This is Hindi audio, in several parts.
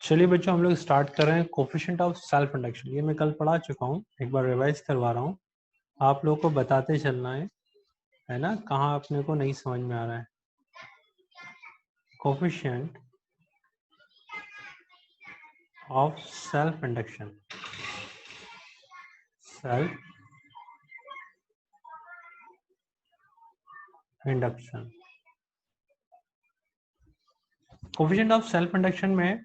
चलिए बच्चों, हम लोग स्टार्ट कर रहे हैं कोफिशिएंट ऑफ सेल्फ इंडक्शन। ये मैं कल पढ़ा चुका हूँ, एक बार रिवाइज करवा रहा हूँ। आप लोगों को बताते चलना है ना, कहाँ अपने को नहीं समझ में आ रहा है। Coefficient of self induction, self induction. Coefficient of self induction में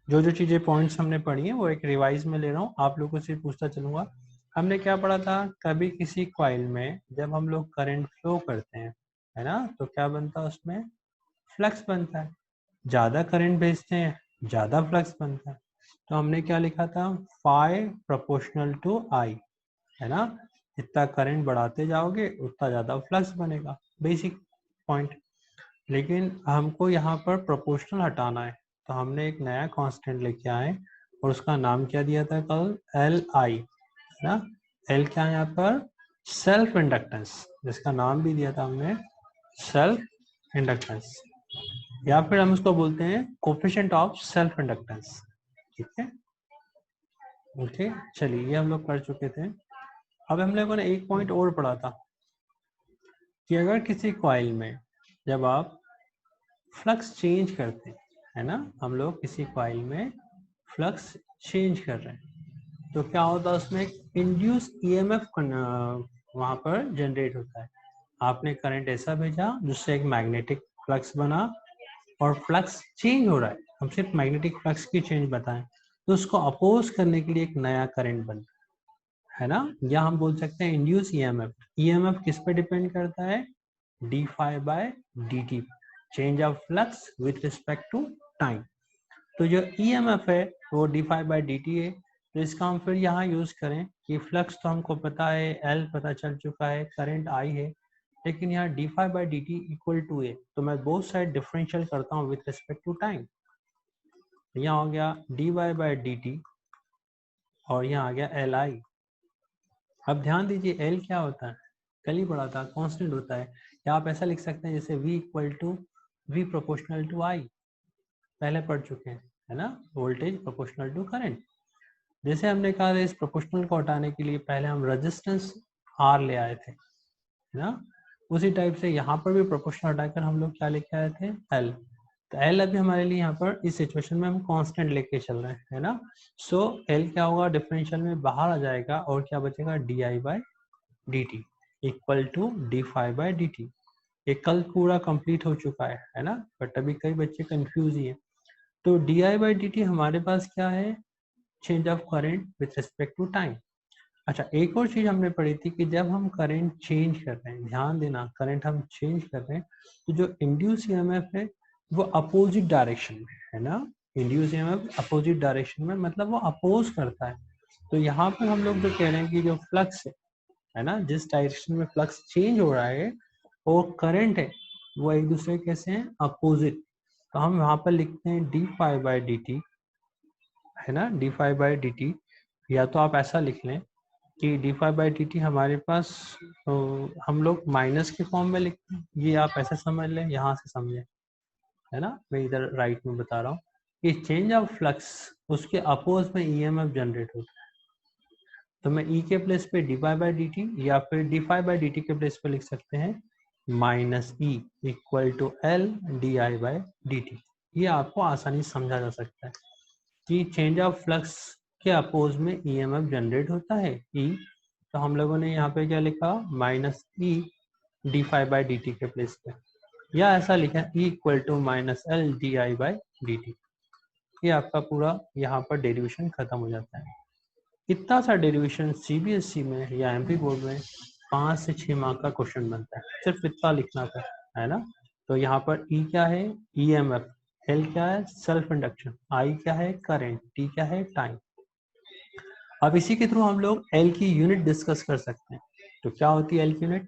जो जो चीजें पॉइंट्स हमने पढ़ी हैं वो एक रिवाइज में ले रहा हूँ, आप लोगों से पूछता चलूंगा। हमने क्या पढ़ा था? कभी किसी कॉइल में जब हम लोग करंट फ्लो करते हैं, है ना, तो क्या बनता है उसमें? फ्लक्स बनता है। ज्यादा करंट भेजते हैं, ज्यादा फ्लक्स बनता है। तो हमने क्या लिखा था? फाई प्रोपोर्शनल टू आई, है ना। जितना करंट बढ़ाते जाओगे उतना ज्यादा फ्लक्स बनेगा, बेसिक पॉइंट। लेकिन हमको यहाँ पर प्रोपोर्शनल हटाना है, तो हमने एक नया कांस्टेंट लेके आए और उसका नाम क्या दिया था कल? एल आई, है ना। एल क्या है यहाँ पर? सेल्फ इंडक्टेंस, जिसका नाम भी दिया था हमने सेल्फ इंडक्टेंस, या फिर हम उसको बोलते हैं कोफिशिएंट ऑफ सेल्फ इंडक्टेंस। ठीक है, ओके। चलिए, ये हम लोग कर चुके थे। अब हम लोगों ने एक पॉइंट और पढ़ा था कि अगर किसी कॉइल में जब आप फ्लक्स चेंज करते हैं, है ना, हम लोग किसी कॉइल में फ्लक्स चेंज कर रहे हैं, तो क्या होता है उसमें? इंड्यूस ईएमएफ वहां पर जनरेट होता है। आपने करंट ऐसा भेजा जिससे एक मैग्नेटिक फ्लक्स बना और फ्लक्स चेंज हो रहा है, हम सिर्फ मैग्नेटिक फ्लक्स की चेंज बताएं, तो उसको अपोज करने के लिए एक नया करंट बनता है ना। या हम बोल सकते हैं इंड्यूस ईएमएफ। ईएमएफ किस पे डिपेंड करता है? D phi by D T, change of flux with respect to time. तो जो ईएमएफ है वो D phi by D T है। तो इसका हम फिर यहाँ यूज करें कि फ्लक्स तो हमको पता है, एल पता चल चुका है, करंट आई है, लेकिन यहाँ D phi by D T equal to A, तो मैं बोथ साइड डिफरेंशियल करता हूँ विथ रिस्पेक्ट टू टाइम। यहाँ हो गया D Y by D T और यहाँ आ गया एल आई। अब ध्यान दीजिए, एल क्या होता है? कल ही पढ़ा था, कांस्टेंट होता है। या आप ऐसा लिख सकते हैं जैसे V equal to V proportional to I, पहले पढ़ चुके हैं, है ना, वोल्टेज प्रोपोर्शनल टू करंट। जैसे हमने कहा था इस प्रोपोर्शनल को हटाने के लिए पहले हम रेजिस्टेंस R ले आए थे, है ना। उसी टाइप से यहाँ पर भी प्रोपोर्शनल हटाकर हम लोग क्या लेके आए थे? L। तो L अभी हमारे लिए यहाँ पर इस सिचुएशन में हम कांस्टेंट लेके चल रहे हैं, है ना। सो L क्या होगा? डिफरेंशियल में बाहर आ जाएगा और क्या बचेगा? D I by D T equal to D phi by D T. ये कल पूरा कंप्लीट हो चुका है ना, बट अभी कई बच्चे कंफ्यूज ही है। तो D I by D T हमारे पास क्या है? Change of current with respect to time. अच्छा, एक और चीज हमने पढ़ी थी कि जब हम करंट चेंज कर रहे हैं, ध्यान देना, करंट हम चेंज कर रहे हैं तो जो इंड्यूस ईएमएफ है वो अपोजिट डायरेक्शन में, है ना। इंड्यूस ईएमएफ अपोजिट डायरेक्शन में, मतलब वो अपोज करता है। तो यहाँ पर हम लोग जो कह रहे हैं कि जो फ्लक्स है ना, जिस डायरेक्शन में फ्लक्स चेंज हो रहा है वो करंट है, वो एक दूसरे कैसे हैं? अपोजिट। तो हम वहां पर लिखते हैं D phi by D T, है ना, D phi by D T. या तो आप ऐसा लिख लें कि D phi by D T हमारे पास, तो हम लोग माइनस के फॉर्म में लिखते हैं, ये आप ऐसे समझ लें, यहाँ से समझें, है ना। मैं इधर राइट में बता रहा हूँ कि चेंज ऑफ फ्लक्स उसके अपोज में ईएमएफ जनरेट होता है। तो मैं ई के प्लेस पे D phi by D T या फिर D phi by D T के प्लेस पे लिख सकते हैं minus E equal to L D I by D T. ये आपको आसानी से समझा जा सकता है कि चेंज ऑफ फ्लक्स के अपोज में ईएमएफ जनरेट होता है ई। तो हम लोगों ने यहाँ पे क्या लिखा? Minus E D phi by D T के प्लेस पे, या ऐसा लिखा E equal to minus L D I by D T. ये आपका पूरा यहाँ पर डेरिवेशन खत्म हो जाता है। इतना सा डेरिवेशन सीबीएसई में या एमपी बोर्ड में 5 से 6 मार्क का क्वेश्चन बनता है, सिर्फ इतना लिखना था, है ना। तो यहाँ पर ई क्या है? ईएमएफ। एल क्या है? Self induction. आई क्या है? करंट। टी क्या है? टाइम। अब इसी के थ्रू हम लोग एल की यूनिट डिस्कस कर सकते हैं। तो क्या होती है एल की यूनिट?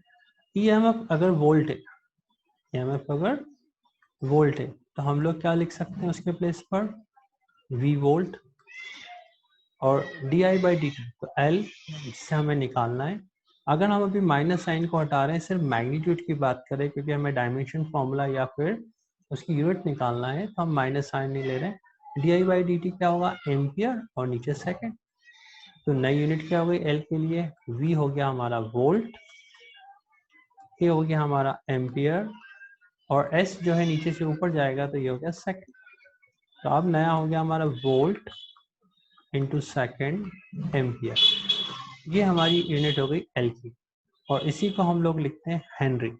ईएमएफ अगर वोल्ट है, ईएमएफ अगर वोल्ट है, तो हम लोग क्या लिख सकते हैं उसके प्लेस पर? V volt. और D I by D T, तो एल जिससे हमें निकालना है। अगर हम अभी माइनस साइन को हटा रहे हैं, सिर्फ मैग्नीट्यूड की बात करें, क्योंकि हमें डायमेंशन फॉर्मूला या फिर उसकी यूनिट निकालना है, तो हम माइनस साइन नहीं ले रहे हैं, डी.आई/डी.टी क्या होगा, एम्पियर और नीचे सेकंड। तो नई यूनिट क्या हो गई एल के लिए, वी हो गया हमारा वोल्ट, ए हो गया हमारा एम्पियर, और एस जो है नीचे से ऊपर जाएगा तो ये हो गया सेकंड। तो अब नया हो गया हमारा वोल्ट इंटू सेकंड एम्पियर, ये हमारी यूनिट हो गई एल की, और इसी को हम लोग लिखते हैं हेनरी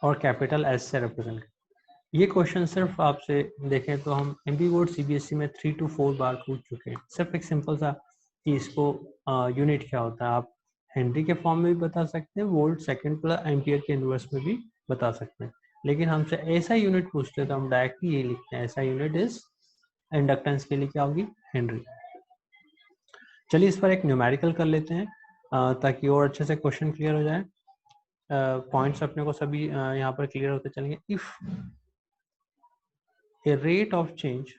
और कैपिटल एस से रिप्रेजेंट। ये क्वेश्चन सिर्फ आपसे देखें तो हम एमपी बोर्ड सीबीएसई में 3 to 4 बार पूछ चुके हैं। सिर्फ एक सिंपल सा कि इसको यूनिट क्या होता है आप हेनरी के फॉर्म में भी बता सकते हैं, वोल्ट सेकंड प्लस एम्पियर के इनवर्स में भी बता सकते हैं, लेकिन हमसे ऐसा यूनिट पूछते हैं तो हम डायरेक्टली ये लिखते हैं, ऐसा यूनिट इज इंडक्टेंस के लिए क्या होगी, हेनरी। चलिए इस पर एक न्यूमेरिकल कर लेते हैं ताकि और अच्छे से क्वेश्चन क्लियर हो जाए। पॉइंट्स अपने को सभी यहाँ पर क्लियर होते चलेंगे। If a rate of change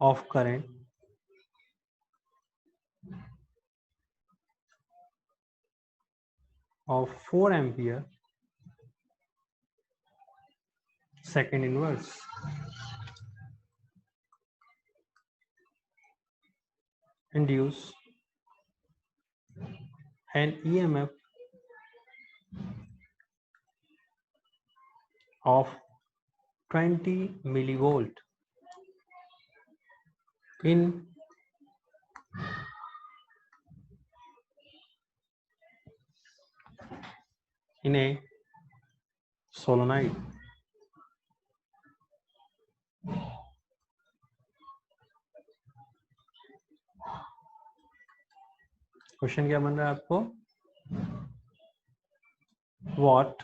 of current of 4 ampere second inverse induce an EMF of 20 millivolt in a solenoid. Question क्या बन रहा है आपको, what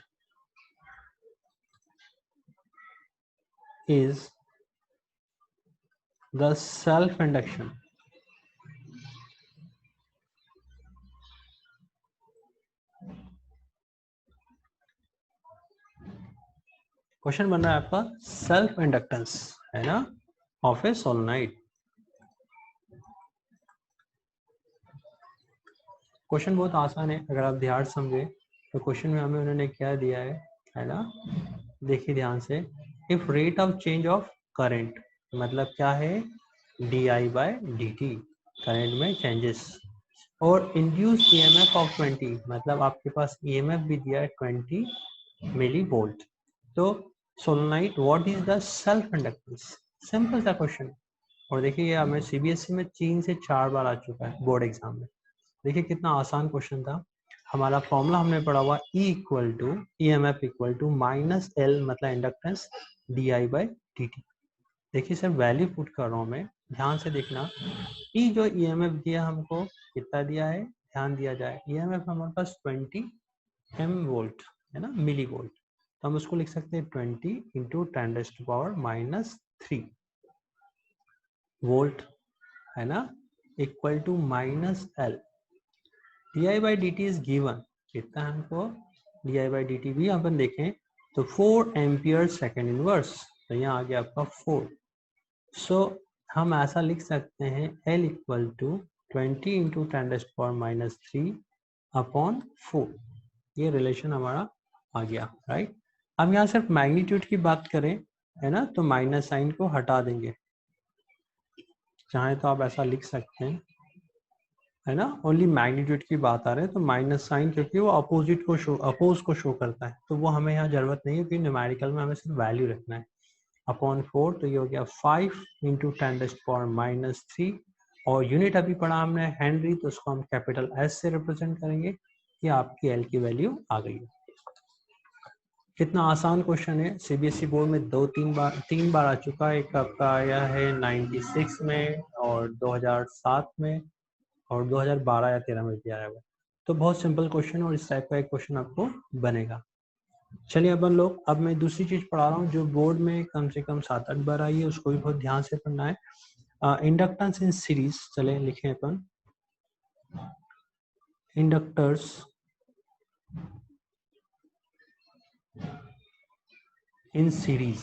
is the self induction question बन रहा है आपका सेल्फ इंडक्टेंस है ना ऑफ ए सोलोनाइड। क्वेश्चन बहुत आसान है अगर आप ध्यान समझे तो क्वेश्चन में हमें उन्होंने क्या दिया है ना, देखिए ध्यान से, if rate of change of current मतलब क्या है, di/dt करंट में चेंजेस, और इंड्यूस ईएमएफ ऑफ 20 मतलब आपके पास ईएमएफ भी दिया है 20 मिली वोल्ट। तो solenoid what is the self inductance, simple सा क्वेश्चन। और देखिए ये हमें सीबीएसई में 3 से 4 बार आ चुका है बोर्ड एग्जाम में। देखिए कितना आसान क्वेश्चन था। हमारा फॉर्मूला हमने पढ़ा हुआ E equal to EMF equal to minus L मतलब इंडक्टेंस di/dt। देखिए सर वैल्यू पुट कर रहा हूँ मैं, ध्यान से देखना। E जो EMF दिया हमको कितना दिया है, ध्यान दिया जाए, EMF हमारे पास 20 m वोल्ट है ना, मिली वोल्ट, तो हम उसको लिख सकते हैं 20 इंटू 10⁻³ वोल्ट है ना, equal to minus L। di/dt is given, कितना हमको di/dt भी अपन देखें तो 4 एम्पियर सेकेंड इनवर्स, तो यहाँ आ गया आपका 4। सो हम ऐसा लिख सकते हैं L equal to 20 into 10⁻³ upon 4, ये रिलेशन हमारा आ गया राइट। हम यहाँ सिर्फ मैग्नीट्यूड की बात करें है ना, तो माइनस साइन को हटा देंगे, चाहे तो आप ऐसा लिख सकते हैं है ना, ओनली मैग्नीट्यूड की बात आ रही है तो माइनस साइन, क्योंकि वो अपोजिट को अपोज को शो करता है, तो वो हमें यहाँ जरूरत नहीं है क्योंकि न्यूमेरिकल में हमें सिर्फ वैल्यू रखना है अपॉन 4। तो ये हो गया 5 इंटू 10⁻³ और यूनिट अभी पढ़ा हमने हेनरी, तो उसको हम कैपिटल एस से रिप्रेजेंट करेंगे, ये आपकी एल की वैल्यू आ गई है। कितना आसान क्वेश्चन है, सीबीएसई बोर्ड में 3 बार आ चुका है। एक आपका आया है 96 में और 2007 में और 2012 या 13 में भी आया हुआ। तो बहुत सिंपल क्वेश्चन और इस टाइप का एक क्वेश्चन आपको बनेगा। चलिए अपन लोग, अब मैं दूसरी चीज पढ़ा रहा हूँ जो बोर्ड में कम से कम 7-8 बार आई है, उसको भी बहुत ध्यान से पढ़ना है। इंडक्टेंस इन सीरीज, चले लिखें अपन, इंडक्टर्स इन सीरीज।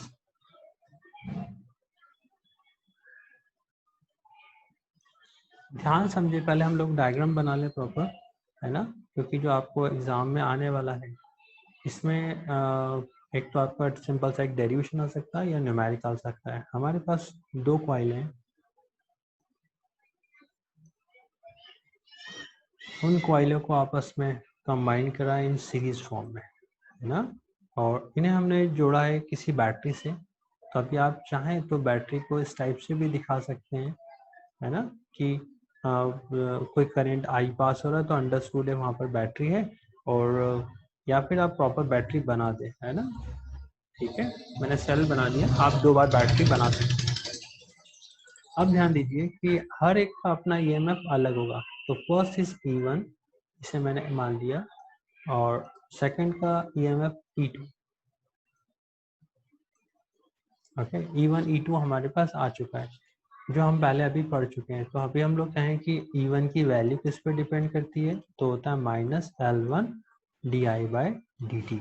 ध्यान समझे, पहले हम लोग डायग्राम बना ले प्रॉपर है ना, क्योंकि जो आपको एग्जाम में आने वाला है इसमें एक तो आपका सिंपल सा एक डेरिवेशन आ सकता है या न्यूमेरिक आ सकता है। हमारे पास दो कॉइल हैं, उन कॉइलों को आपस में कंबाइन करा इन सीरीज फॉर्म में, है ना, और इन्हें हमने जोड़ा है किसी बैटरी से। तो अभी आप चाहें तो बैटरी को इस टाइप से भी दिखा सकते हैं, है ना, कि कोई करंट आई पास हो रहा है तो अंडरस्टूड है वहाँ पर बैटरी है, और या फिर आप प्रॉपर बैटरी बना दें, है ना। ठीक है, मैंने सेल बना दिया, आप 2 बार बैटरी बना सकते हैं। अब ध्यान दीजिए कि हर एक का अपना ईएमएफ अलग होगा। तो फर्स्ट इज E1, इसे मैंने मान लिया, और सेकंड का EMF E2। Okay, E1 E2 हमारे पास आ चुका है, जो हम पहले अभी पढ़ चुके हैं। तो अभी हम लोग कहें कि E1 की वैल्यू किस पर डिपेंड करती है, तो होता है -L1 di/dt,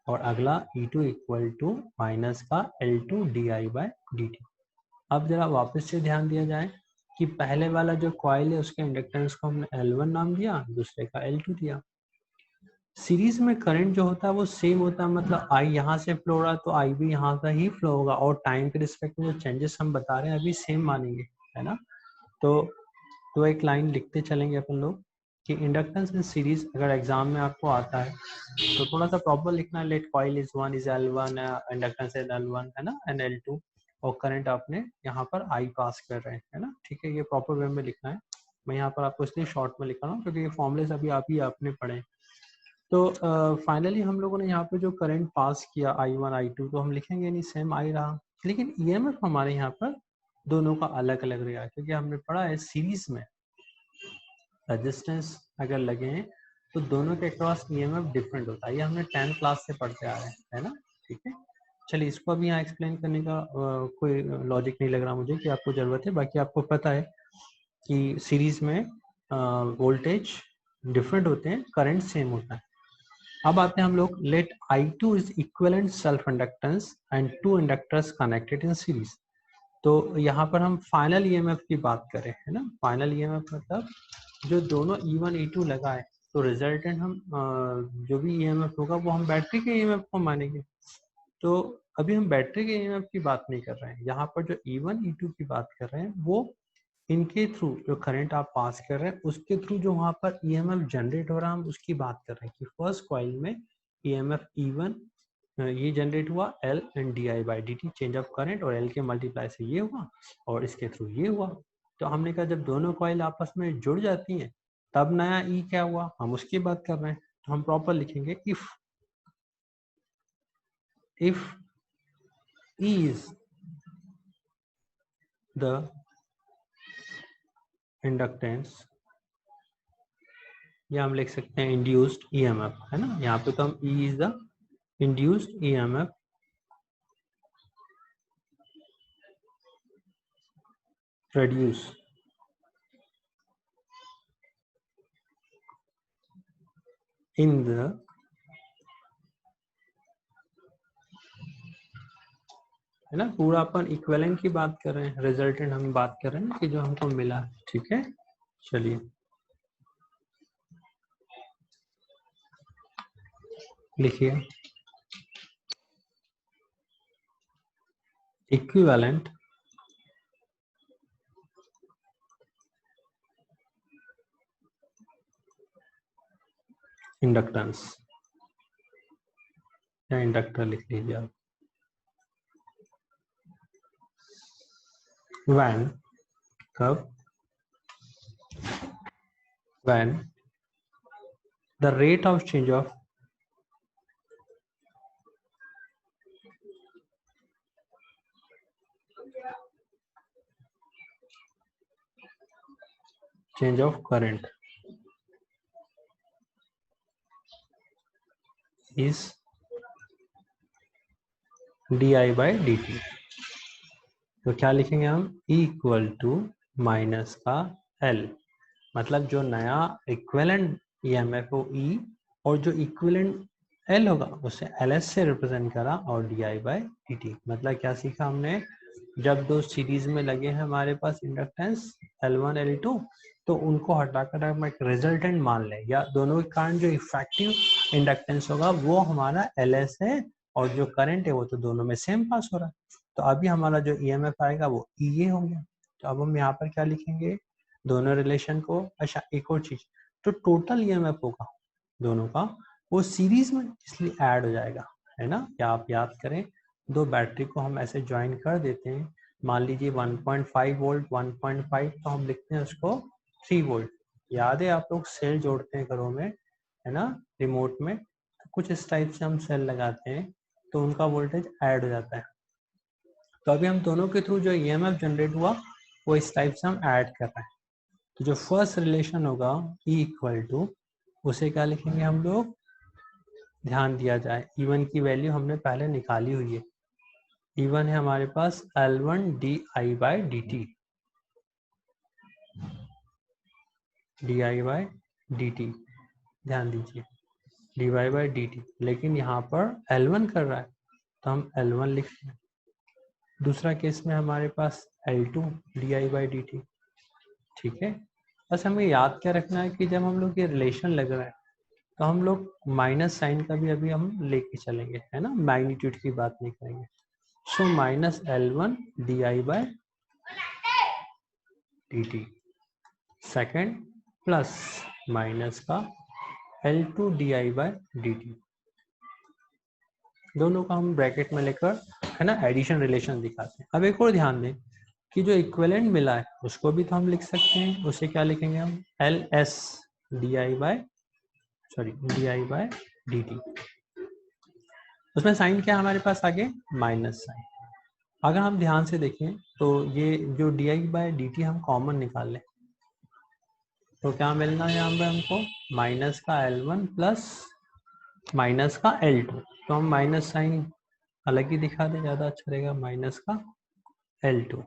और अगला E2 इक्वल टू माइनस का L2 di/dt। अब जरा वापस से ध्यान दिया जाए कि पहले वाला जो कॉइल है उसके इंडक्टेंस को हमने L1 नाम दिया, दूसरे का L2 दिया। सीरीज में करंट जो होता है वो सेम होता है, मतलब आई यहाँ से फ्लो हो रहा है तो आई भी यहाँ से ही फ्लो होगा, और टाइम के रिस्पेक्ट में जो चेंजेस हम बता रहे हैं अभी सेम मानेंगे, है ना। तो एक लाइन लिखते चलेंगे अपन लोग कि इंडक्टेंस इन सीरीज अगर एग्जाम में आपको आता है तो थोड़ा सा प्रॉपर लिखना है। Let coil is 1 is L1, inductance is L1, है ना, एंड L2, और करंट आपने यहाँ पर आई पास कर रहे हैं, है ना। ठीक है, ये प्रॉपर वे में लिखना है। मैं यहाँ पर आपको इसलिए शॉर्ट में लिख रहा हूँ क्योंकि ये फॉर्मुलेस अभी आपने पढ़े। तो फाइनली हम लोगों ने यहाँ पे जो करंट पास किया I1 I2, तो हम लिखेंगे नहीं, सेम आई रहा, लेकिन ईएमएफ हमारे यहाँ पर दोनों का अलग अलग रहा, क्योंकि हमने पढ़ा है सीरीज में रेजिस्टेंस अगर लगे हैं तो दोनों के क्रॉस ईएमएफ डिफरेंट होता है। ये हमने 10th क्लास से पढ़ते आ रहे हैं, है ना। ठीक है, चलिए इसको अभी यहाँ एक्सप्लेन करने का कोई लॉजिक नहीं लग रहा मुझे कि आपको ज़रूरत है। बाकी आपको पता है कि सीरीज में वोल्टेज डिफरेंट होते हैं, करंट सेम होता है। अब आते हैं हम लोग, let I2 is equivalent self inductance and two inductors connected in series. तो यहाँ पर हम फाइनल ईएमएफ की बात करें, है ना। फाइनल ईएमएफ मतलब जो दोनों E1 E2 लगाए तो रिजल्टेंट हम जो भी ईएमएफ होगा वो हम बैटरी के ईएमएफ को मानेंगे। तो अभी हम बैटरी के ईएमएफ की बात नहीं कर रहे हैं, यहाँ पर जो E1 E2 की बात कर रहे हैं वो इनके थ्रू जो करंट आप पास कर रहे हैं उसके थ्रू जो वहाँ पर ईएमएफ जनरेट हो रहा है हम उसकी बात कर रहे हैं कि फर्स्ट कॉइल में ईएमएफ E1 ये जनरेट हुआ L and di/dt, change of current, और L के मल्टीप्लाई से ये हुआ और इसके थ्रू ये हुआ। तो हमने कहा जब दोनों कॉइल आपस में जुड़ जाती हैं तब नया E क्या हुआ, हम उसकी बात कर रहे हैं। तो हम प्रॉपर लिखेंगे if E is the inductance, या हम लिख सकते हैं इंड्यूस्ड ईएमएफ, है ना। यहाँ पे तो हम E is the induced EMF produce in the है ना, पूरा अपन इक्विवेलेंट की बात कर रहे हैं, रिजल्टेंट हम बात कर रहे हैं कि जो हमको मिला। ठीक है, चलिए लिखिए इक्विवेलेंट इंडक्टेंस, या इंडक्टर लिख लीजिए आप, व्हेन, कब, when the rate of change of current is di/dt। तो क्या लिखेंगे हम, E इक्वल टू माइनस का L, मतलब जो नया इक्विवेलेंट ईएमएफ हो E, और जो इक्विवेलेंट L होगा उसे LS से रिप्रेजेंट करा, और di/dt। मतलब क्या सीखा हमने, जब दो सीरीज में लगे हैं हमारे पास इंडक्टेंस L1 L2, तो उनको हटाकर हम एक रिजल्टेंट मान लें, या दोनों के कारण जो इफेक्टिव इंडक्टेंस होगा वो हमारा LS है, और जो करंट है वो तो दोनों में सेम पास हो रहा है, तो अभी हमारा जो EMF आएगा वो EA हो गया। तो अब हम यहाँ पर क्या लिखेंगे, दोनों रिलेशन को। अच्छा, एक और चीज, तो टोटल EMF होगा दोनों का वो सीरीज में, इसलिए ऐड हो जाएगा, है ना। या आप याद करें, दो बैटरी को हम ऐसे ज्वाइन कर देते हैं, मान लीजिए 1.5 वोल्ट 1.5, तो हम लिखते हैं उसको 3 वोल्ट। याद है, आप लोग सेल जोड़ते हैं घरों में, है ना, रिमोट में, तो कुछ इस टाइप से हम सेल लगाते हैं, तो उनका वोल्टेज ऐड हो जाता है। तो अभी हम दोनों के थ्रू जो EMF जनरेट हुआ वो इस टाइप से हम ऐड कर रहे हैं। तो जो फर्स्ट रिलेशन होगा E इक्वल टू, उसे क्या लिखेंगे हम लोग, ध्यान दिया जाए E1 की वैल्यू हमने पहले निकाली हुई है। E1 है हमारे पास L1 di/dt, di/dt, ध्यान दीजिए dy/dt, लेकिन यहाँ पर L1 कर रहा है तो हम L1 लिख रहे हैं। दूसरा केस में हमारे पास L2 di/dt, ठीक है। बस हमें याद क्या रखना है कि जब हम लोग ये रिलेशन लग रहा है तो हम लोग माइनस साइन का भी अभी हम लेके चलेंगे, है ना, मैग्नीट्यूड की बात नहीं करेंगे। So minus L1 di/dt, second plus minus का L2 di/dt, दोनों का हम ब्रैकेट में लेकर, है ना, एडिशन रिलेशन दिखाते हैं। अब एक और ध्यान दें कि जो इक्विवेलेंट मिला है उसको भी तो हम लिख सकते हैं, उसे क्या लिखेंगे हम, LS di/dt। उसमें साइन क्या हमारे पास आगे, माइनस साइन। अगर हम ध्यान से देखें तो ये जो di/dt हम कॉमन निकाल लें तो क्या मिलना है यहाँ पे हमको, माइनस का L1 प्लस माइनस का L2, तो हम माइनस साइन अलग ही दिखा दें, ज़्यादा अच्छा रहेगा, माइनस का L2,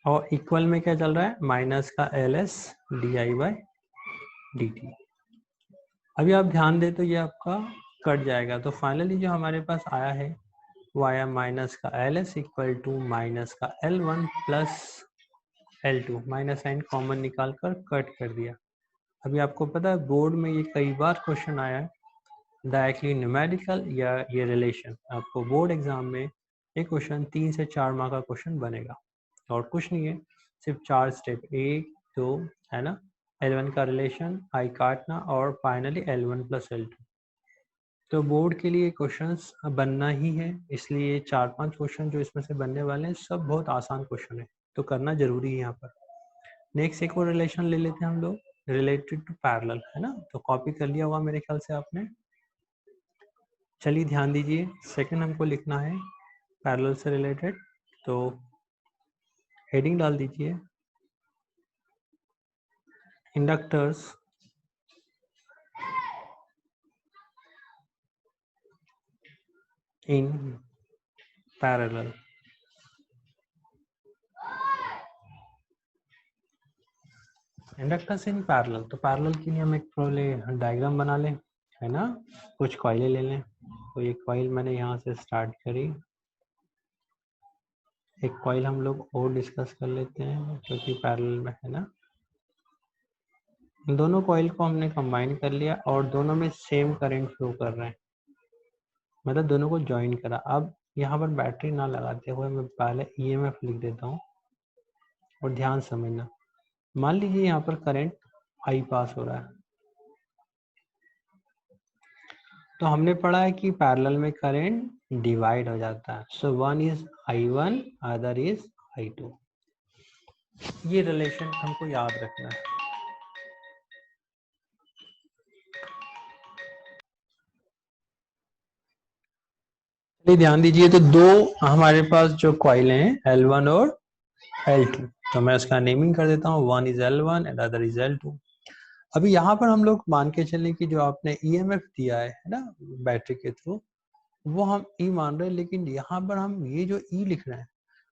और इक्वल में क्या चल रहा है, माइनस का LS di/dt। अभी आप ध्यान दें तो ये आपका कट जाएगा, तो फाइनली जो हमारे पास आया है वो आया माइनस का LS इक्वल टू माइनस का L1 plus L2, minus sign common निकाल कर कट कर दिया। अभी आपको पता है बोर्ड में ये कई बार क्वेश्चन आया है, डायरेक्टली न्यूमेरिकल या ये रिलेशन, आपको बोर्ड एग्जाम में ये क्वेश्चन 3 से 4 मार्क का क्वेश्चन बनेगा, और कुछ नहीं है, सिर्फ 4 स्टेप, 1 2, है ना, L1 का रिलेशन, आई काटना, और फाइनली L1 प्लस L2। तो बोर्ड के लिए क्वेश्चंस बनना ही है, इसलिए 4-5 क्वेश्चन जो इसमें से बनने वाले हैं सब बहुत आसान क्वेश्चन है, तो करना जरूरी है यहाँ पर। नेक्स्ट एक और रिलेशन ले लेते हैं हम लोग, रिलेटेड टू पैरेलल, है ना, तो कॉपी कर लिया होगा मेरे ख्याल से आपने। चलिए ध्यान दीजिए, सेकंड हमको लिखना है पैरेलल से रिलेटेड, तो हेडिंग डाल दीजिए inductors in parallel. Inductors in parallel, तो पैरेलल के लिए हम एक पहले डायग्राम बना लें, है ना, कुछ कॉइलें ले लें। तो ये कॉइल मैंने यहाँ से स्टार्ट करी, एक कॉइल हम लोग और डिस्कस कर लेते हैं जो कि पैरेलल में है ना। दोनों कॉइल को हमने कंबाइन कर लिया और दोनों में सेम करंट फ्लो कर रहे हैं, मतलब दोनों को ज्वाइन करा। अब यहाँ पर बैटरी ना लगाते हुए मैं पहले EMF लिख देता हूँ, और ध्यान समझना। मान लीजिए यहाँ पर करंट I पास हो रहा है, तो हमने पढ़ा है कि पैरेलल में करंट डिवाइड हो जाता है, so one is I1 other is I2। ये रिलेशन हमको याद रखना है। ध्यान दीजिए, तो दो हमारे पास जो कॉइल हैं L1 और L2, तो मैं उसका नेमिंग कर देता हूँ, one is L1 and other is L2। अभी यहाँ पर हम लोग मान के चलें कि जो आपने EMF दिया है ना बैटरी के थ्रू, वो हम E मान रहे हैं, लेकिन यहाँ पर हम ये जो E लिख रहे हैं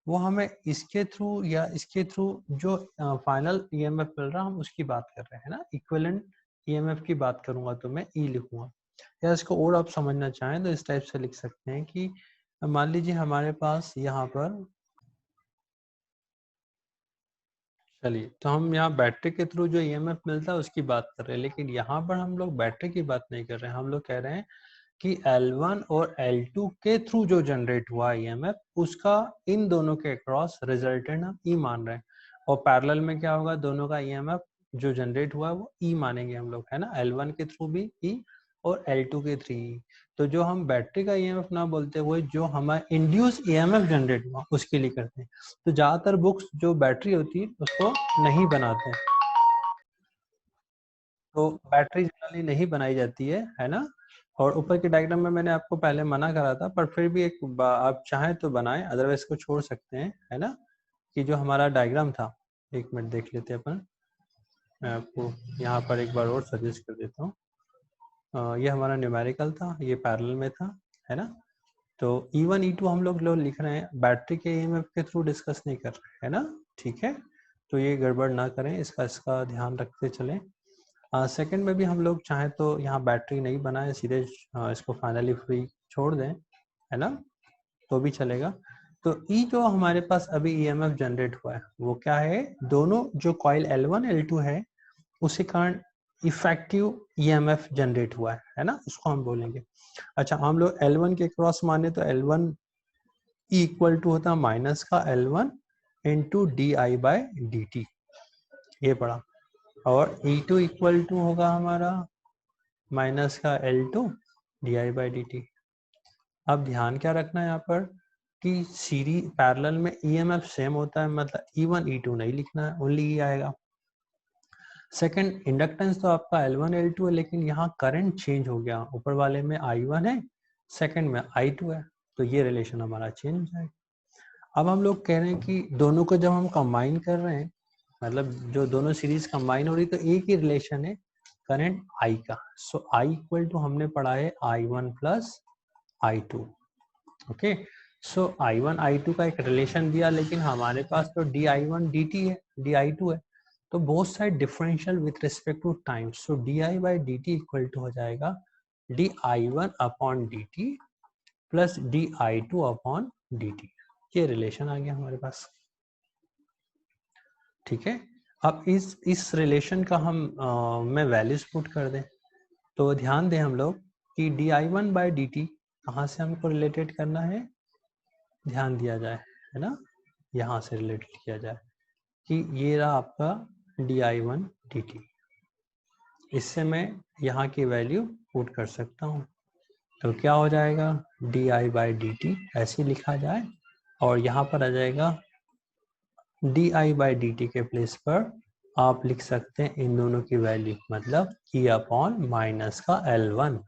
वो हमें इसके थ्रू या इसके थ्रू जो फाइनल EMF मिल रहा है हम उसकी बात कर रहे हैं ना, इक्विवेलेंट EMF की बात करूंगा तो मैं E लिखूंगा। या इसको और आप समझना चाहें तो इस टाइप से लिख सकते हैं कि मान लीजिए हमारे पास यहाँ पर चलिए, तो हम यहाँ बैटरी के थ्रू जो ईएमएफ मिलता है उसकी बात कर रहे हैं, लेकिन यहाँ पर हम लोग बैटरी की बात नहीं कर रहे हैं। हम लोग कह रहे हैं कि L1 और L2 के थ्रू जो जनरेट हुआ ईएमएफ, उसका इन दोनों के अक्रॉस रिजल्टेंट हम ई मान रहे हैं, और पैरेलल में क्या होगा, दोनों का ईएमएफ जो जनरेट हुआ है वो ई मानेंगे हम लोग, है ना। L1 के थ्रू भी ई और L2 के थ्रू ई। तो जो हम बैटरी का ईएमएफ ना बोलते हुए जो हमारा इंड्यूस ईएमएफ जनरेट हुआ उसके लिए करते हैं। तो ज्यादातर बुक्स जो बैटरी होती है उसको नहीं बनाते हैं, तो बैटरी जनरली नहीं बनाई जाती है ना। और ऊपर के डायग्राम में मैंने आपको पहले मना करा था, पर फिर भी आप चाहें तो बनाएं, अदरवाइज को छोड़ सकते हैं, है ना। कि जो हमारा डायग्राम था, एक मिनट देख लेते हैं अपन। मैं आपको यहाँ पर एक बार और सजेस्ट कर देता हूँ। ये हमारा न्यूमेरिकल था, ये पैरेलल में था, है ना। तो E1 E2 हम लोग लिख रहे हैं, बैटरी के ईएमएफ के थ्रू डिस्कस नहीं कर रहे, है ना। ठीक है, तो ये गड़बड़ ना करें, इसका ध्यान रखते चलें। सेकंड में भी हम लोग चाहें तो यहाँ बैटरी नहीं बनाए, सीधे इसको फाइनली फ्री छोड़ दें, है ना, तो भी चलेगा। तो ई जो हमारे पास अभी ईएमएफ जनरेट हुआ है वो क्या है, दोनों जो कॉइल L1 L2 है उसी कारण इफेक्टिव ईएमएफ जनरेट हुआ है ना, उसको हम बोलेंगे। अच्छा, हम लोग L1 के क्रॉस माने तो L1 इक्वल टू होता है माइनस का L1 into D I by D T, ये पढ़ा। और E2 इक्वल टू होगा हमारा माइनस का L2 D I by D T. अब ध्यान क्या रखना है यहाँ पर कि सीरीज पैरेलल में ईएमएफ सेम होता है, मतलब E1 E2 नहीं लिखना है, ओनली ई आएगा। सेकंड, इंडक्टेंस तो आपका L1 L2 है, लेकिन यहाँ करंट चेंज हो गया, ऊपर वाले में I1 है, सेकंड में I2 है, तो ये रिलेशन हमारा चेंज हो जाएगा। अब हम लोग कह रहे हैं कि दोनों को जब हम कंबाइन कर रहे हैं, मतलब जो दोनों सीरीज कंबाइन हो रही, तो एक ही रिलेशन है करंट I का। सो I इक्वल टू हमने पढ़ा है I1 प्लस I2। ओके, सो I1 I2 का एक रिलेशन दिया, लेकिन हमारे पास तो di1 dt है, di2 है, तो both side differential with respect to time. So di by dt equal to हो जाएगा di1 upon dt plus di2 upon dt। ये रिलेशन आ गया हमारे पास, ठीक है। अब इस रिलेशन का हम में वैल्यूज पुट कर दें, तो ध्यान दें हम लोग कि di1 बाई dt कहाँ से हमको रिलेटेड करना है, ध्यान दिया जाए, है ना, यहाँ से रिलेटेड किया जाए कि ये रहा आपका di1 dt। इससे मैं यहाँ की वैल्यू पुट कर सकता हूँ, तो क्या हो जाएगा di बाई dt ऐसे लिखा जाए, और यहाँ पर आ जाएगा di बाई dt के प्लेस पर आप लिख सकते हैं इन दोनों की वैल्यू, मतलब e अपॉन माइनस का L1।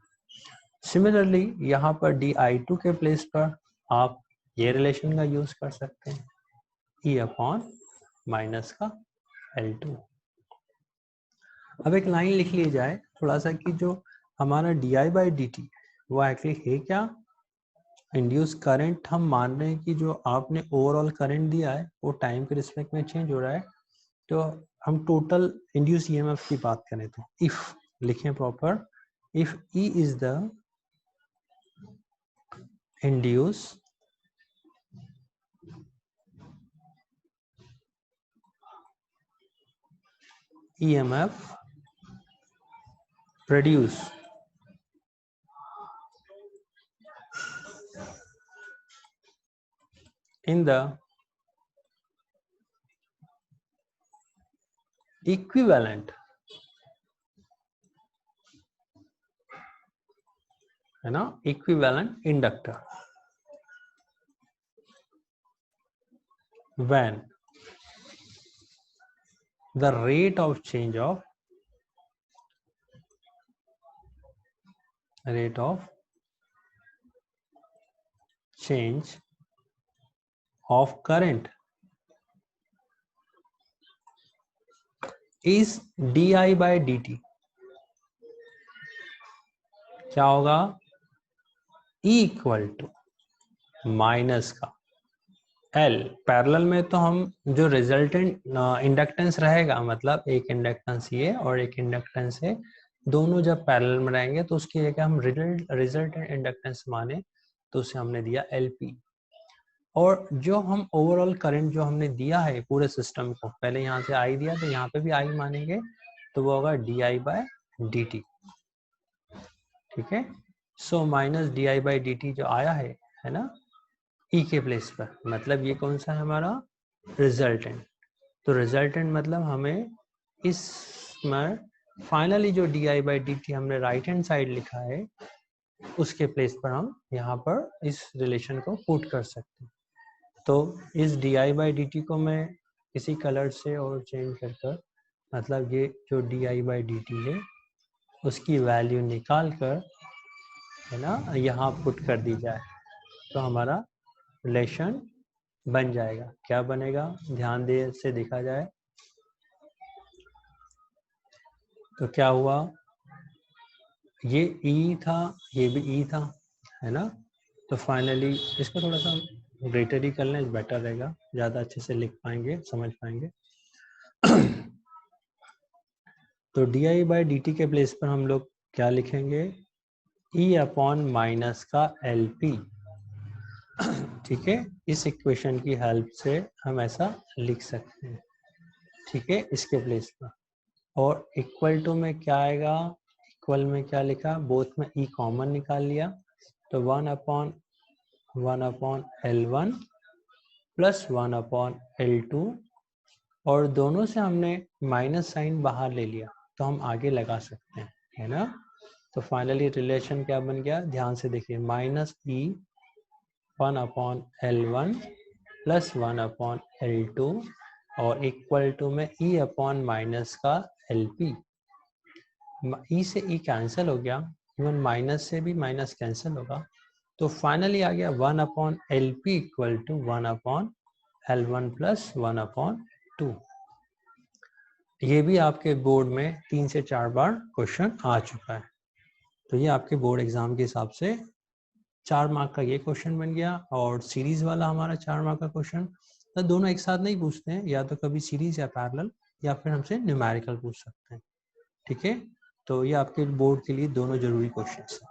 सिमिलरली यहाँ पर di2 के प्लेस पर आप ये रिलेशन का यूज कर सकते हैं, e अपॉन माइनस का L2। अब एक लाइन लिख ली जाए थोड़ा सा कि जो हमारा di बाई dt वो एक्चुअली है क्या, इंड्यूस करंट हम मान रहे हैं कि जो आपने ओवरऑल करंट दिया है वो टाइम के रिस्पेक्ट में चेंज हो रहा है। तो हम टोटल इंड्यूस ईएमएफ की बात करें तो इफ लिखें proper, if E is the induce EMF produce in the equivalent, है ना, equivalent inductor when the rate of change of current is di by dt। क्या होगा, E इक्वल टू माइनस का L। पैरेलल में तो हम जो रिजल्टेंट इंडक्टेंस रहेगा, मतलब एक इंडक्टेंस ये और एक इंडक्टेंस है, दोनों जब पैरेलल में रहेंगे तो उसकी जगह हम रिजल्टेंट इंडक्टेंस माने, तो उसे हमने दिया LP। और जो हम ओवरऑल करंट जो हमने दिया है पूरे सिस्टम को, पहले यहाँ से आई दिया तो यहाँ पे भी आई मानेंगे, तो वो होगा di/dt। ठीक है, सो माइनस di/dt जो आया है ना, ई के प्लेस पर, मतलब ये कौन सा है हमारा रिजल्टेंट। तो रिजल्टेंट मतलब हमें इसमें फाइनली जो di/dt हमने राइट हैंड साइड लिखा है उसके प्लेस पर हम यहाँ पर इस रिलेशन को पुट कर सकते हैं। तो इस di/dt को मैं किसी कलर से और चेंज कर मतलब ये जो di/dt है उसकी वैल्यू निकाल कर, है ना, यहाँ पुट कर दी जाए तो हमारा रिलेशन बन जाएगा। क्या बनेगा, ध्यान दे से देखा जाए तो क्या हुआ, ये ई था, ये भी ई था, है ना। तो फाइनली इसको थोड़ा सा ग्रेटर ही कर लें, बेटर रहेगा, ज़्यादा अच्छे से लिख पाएंगे, समझ पाएंगे। तो di/dt के प्लेस पर हम लोग क्या लिखेंगे, e/माइनस का LP। ठीक है, इस इक्वेशन की हेल्प से हम ऐसा लिख सकते हैं। ठीक है, इसके प्लेस पर। और इक्वल टू में क्या आएगा, इक्वल में क्या लिखा, बोथ में ई कॉमन निकाल लिया तो 1/L1 प्लस 1/L2, और दोनों से हमने माइनस साइन बाहर ले लिया तो हम आगे लगा सकते हैं, है ना। तो फाइनली रिलेशन क्या बन गया, ध्यान से देखिए, माइनस ई 1/L1 प्लस 1/L2 और इक्वल टू में e/माइनस का LP। ई से ई कैंसिल हो गया, इवन माइनस से भी माइनस कैंसिल होगा, तो फाइनली आ गया 1/LP equal to 1/L1 plus 1/2। ये भी आपके बोर्ड में 3 से 4 बार क्वेश्चन आ चुका है। तो ये आपके बोर्ड एग्जाम के हिसाब से 4 मार्क का ये क्वेश्चन बन गया, और सीरीज वाला हमारा 4 मार्क का क्वेश्चन। तो दोनों एक साथ नहीं पूछते हैं, या तो कभी सीरीज या पैरेलल, या फिर हमसे न्यूमेरिकल पूछ सकते हैं। ठीक है, तो ये आपके बोर्ड के लिए दोनों जरूरी क्वेश्चन हैं।